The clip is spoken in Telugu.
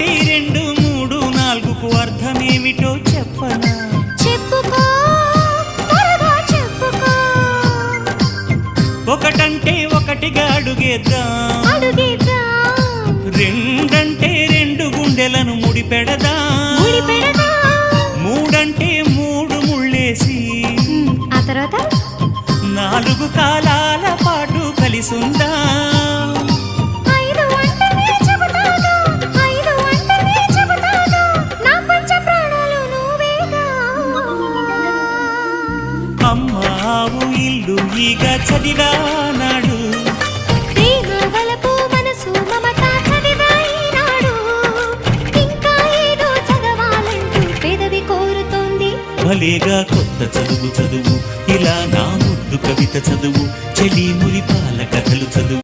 ఒకటి రెండు మూడు నాలుగుకు అర్థమేమిటో చెప్పనా? చెప్పుకో, త్వరగా చెప్పుకో. ఒకటంటే ఒకటిగా అడుగేద్దాం, రెండంటే రెండు గుండెలను ముడిపెడదాం, మూడంటే మూడు ముళ్ళేసి ఆ తర్వాత నాలుగు కాలాల పాటు కలిసుందాం. అమ్మావు ఇల్లు ఈగ చదివానాడు, భలేగా కొత్త చదువు చదువు, ఇలా నా ముద్దు కవిత చదువు, చెలి మురిపాల కథలు చదువు.